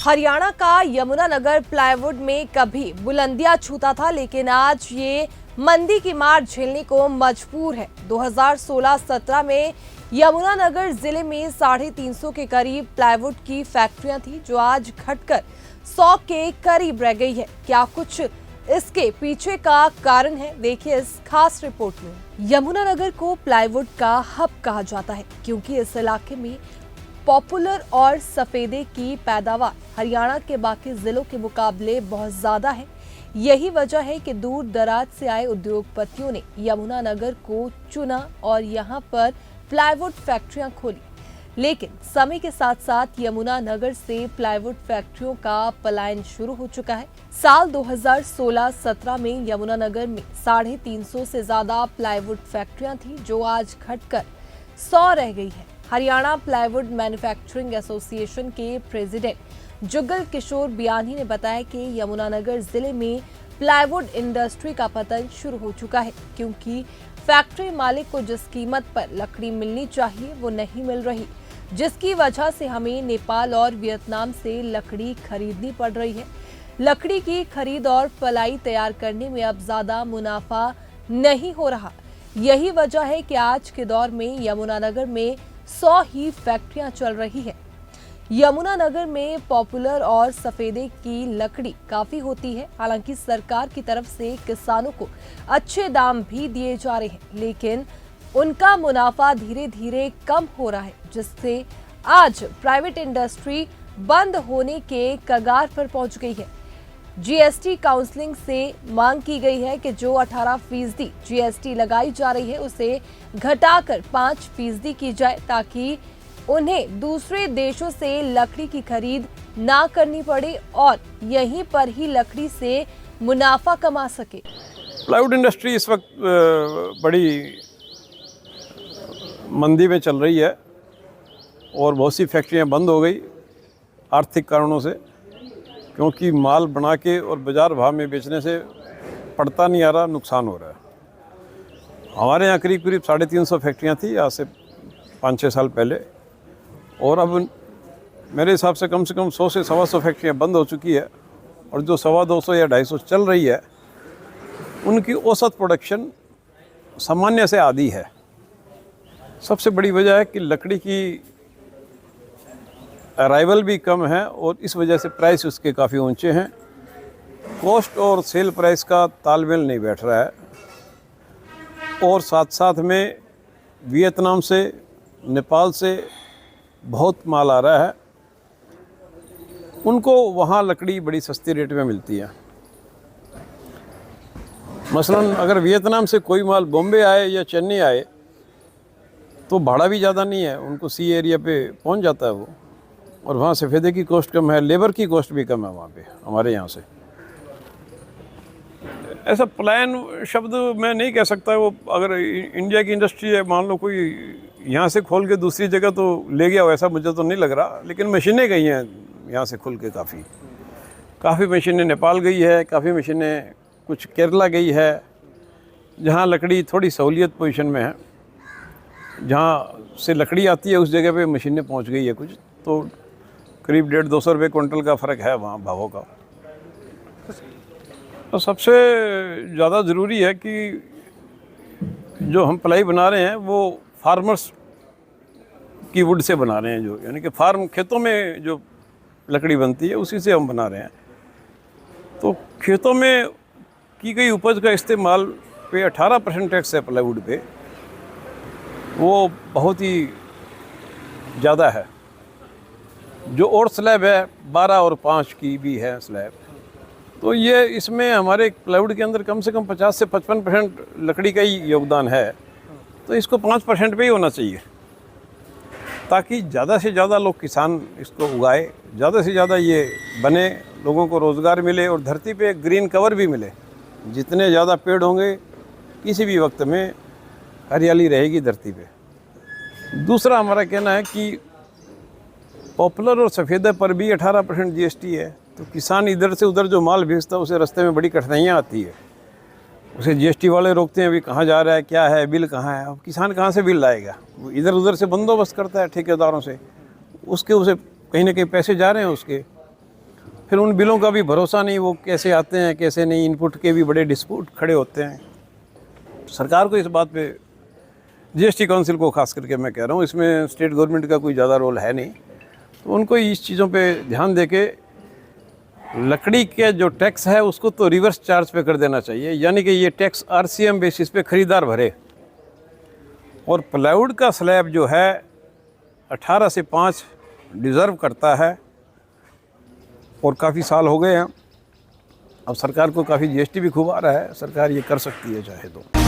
हरियाणा का यमुनानगर प्लाईवुड में कभी बुलंदियां छूता था, लेकिन आज ये मंदी की मार झेलने को मजबूर है। 2016-17 में यमुनानगर जिले में 350 के करीब प्लाईवुड की फैक्ट्रियां थी, जो आज घटकर 100 के करीब रह गई है। क्या कुछ इसके पीछे का कारण है, देखिए इस खास रिपोर्ट में। यमुनानगर को प्लाईवुड का हब कहा जाता है, क्योंकि इस इलाके में पॉपुलर और सफेदे की पैदावार हरियाणा के बाकी जिलों के मुकाबले बहुत ज्यादा है। यही वजह है कि दूर दराज से आए उद्योगपतियों ने यमुनानगर को चुना और यहां पर प्लाईवुड फैक्ट्रियां खोली। लेकिन समय के साथ साथ यमुनानगर से प्लाईवुड फैक्ट्रियों का पलायन शुरू हो चुका है। साल 2016-17 में यमुनानगर में 350 से ज्यादा प्लाईवुड फैक्ट्रियां थी, जो आज घटकर 100 रह गई है। हरियाणा प्लाईवुड मैन्युफैक्चरिंग एसोसिएशन के प्रेसिडेंट जुगल किशोर बियानी ने बताया कि यमुनानगर जिले में प्लाईवुड इंडस्ट्री का पतन शुरू हो चुका है, क्योंकि फैक्ट्री मालिक को जिस कीमत पर लकड़ी मिलनी चाहिए वो नहीं मिल रही, जिसकी वजह से हमें नेपाल और वियतनाम से लकड़ी खरीदनी पड़ रही है। लकड़ी की खरीद और पलाई तैयार करने में अब ज्यादा मुनाफा नहीं हो रहा। यही वजह है कि आज के दौर में यमुनानगर में 100 ही फैक्ट्रियां चल रही है। यमुनानगर में पॉपुलर और सफेदे की लकड़ी काफी होती है। हालांकि सरकार की तरफ से किसानों को अच्छे दाम भी दिए जा रहे हैं, लेकिन उनका मुनाफा धीरे धीरे कम हो रहा है, जिससे आज प्राइवेट इंडस्ट्री बंद होने के कगार पर पहुंच गई है। जीएसटी काउंसलिंग से मांग की गई है कि जो 18% जीएसटी लगाई जा रही है उसे घटाकर 5% की जाए, ताकि उन्हें दूसरे देशों से लकड़ी की खरीद ना करनी पड़े और यहीं पर ही लकड़ी से मुनाफा कमा सके। प्लाईवुड इंडस्ट्री इस वक्त बड़ी मंदी में चल रही है और बहुत सी फैक्ट्रियां बंद हो गई आर्थिक कारणों से, क्योंकि माल बना के और बाज़ार भाव में बेचने से पड़ता नहीं आ रहा, नुकसान हो रहा है। हमारे यहाँ करीब 350 फैक्ट्रियाँ थी आज से 5-6 साल पहले, और अब मेरे हिसाब से कम 100 से 125 फैक्ट्रियाँ बंद हो चुकी है, और जो 250 या 250 चल रही है उनकी औसत प्रोडक्शन सामान्य से आधी है। सबसे बड़ी वजह है कि लकड़ी की अराइवल भी कम है और इस वजह से प्राइस उसके काफ़ी ऊंचे हैं। कॉस्ट और सेल प्राइस का तालमेल नहीं बैठ रहा है, और साथ साथ में वियतनाम से, नेपाल से बहुत माल आ रहा है। उनको वहाँ लकड़ी बड़ी सस्ती रेट में मिलती है। मसलन अगर वियतनाम से कोई माल बॉम्बे आए या चेन्नई आए तो भाड़ा भी ज़्यादा नहीं है, उनको सी एरिया पे पहुँच जाता है वो, और वहाँ सफ़ेदे की कॉस्ट कम है, लेबर की कॉस्ट भी कम है वहाँ पे हमारे यहाँ से। ऐसा पलायन शब्द मैं नहीं कह सकता। वो अगर इंडिया की इंडस्ट्री है, मान लो कोई यहाँ से खोल के दूसरी जगह तो ले गया, वैसा मुझे तो नहीं लग रहा। लेकिन मशीनें गई हैं यहाँ से खुल के, काफ़ी मशीनें नेपाल गई है, काफ़ी मशीनें कुछ केरला गई है, जहाँ लकड़ी थोड़ी सहूलियत पोजीशन में है। जहाँ से लकड़ी आती है उस जगह पे मशीनें पहुँच गई है कुछ, तो करीब 150-200 रुपये क्विंटल का फ़र्क है वहाँ भावों का। तो सबसे ज़्यादा ज़रूरी है कि जो हम प्लाई बना रहे हैं वो फार्मर्स की वुड से बना रहे हैं, जो यानी कि फार्म खेतों में जो लकड़ी बनती है उसी से हम बना रहे हैं। तो खेतों में की गई उपज का इस्तेमाल पे 18% टैक्स है प्लाईवुड पे, वो बहुत ही ज़्यादा है। जो और स्लैब है 12 और 5 की भी है स्लैब, तो ये इसमें हमारे प्लाईवुड के अंदर कम से कम 50 से 55% लकड़ी का ही योगदान है। तो इसको 5% पे ही होना चाहिए, ताकि ज़्यादा से ज़्यादा लोग किसान इसको उगाए, ज़्यादा से ज़्यादा ये बने, लोगों को रोज़गार मिले और धरती पे ग्रीन कवर भी मिले। जितने ज़्यादा पेड़ होंगे किसी भी वक्त में हरियाली रहेगी धरती पे। दूसरा हमारा कहना है कि पॉपुलर और सफ़ेदा पर भी 18% जीएसटी है, तो किसान इधर से उधर जो माल भेजता है उसे रास्ते में बड़ी कठिनाइयाँ आती है। उसे जीएसटी वाले रोकते हैं, अभी कहाँ जा रहा है, क्या है, बिल कहाँ है। अब किसान कहाँ से बिल लाएगा? वो इधर उधर से बंदोबस्त करता है ठेकेदारों से, उसे कहीं ना कहीं पैसे जा रहे हैं उसके। फिर उन बिलों का भी भरोसा नहीं, वो कैसे आते हैं कैसे नहीं, इनपुट के भी बड़े डिस्प्यूट खड़े होते हैं। सरकार को इस बात पे, जीएसटी काउंसिल को खास करके मैं कह रहा हूँ, इसमें स्टेट गवर्नमेंट का कोई ज़्यादा रोल है नहीं, तो उनको इस चीज़ों पे ध्यान दे के लकड़ी के जो टैक्स है उसको तो रिवर्स चार्ज पे कर देना चाहिए, यानी कि ये टैक्स आरसीएम बेसिस पे खरीदार भरे। और प्लाईवुड का स्लैब जो है 18 से 5 डिज़र्व करता है और काफ़ी साल हो गए हैं। अब सरकार को काफ़ी जीएसटी भी खूब आ रहा है, सरकार ये कर सकती है चाहे तो।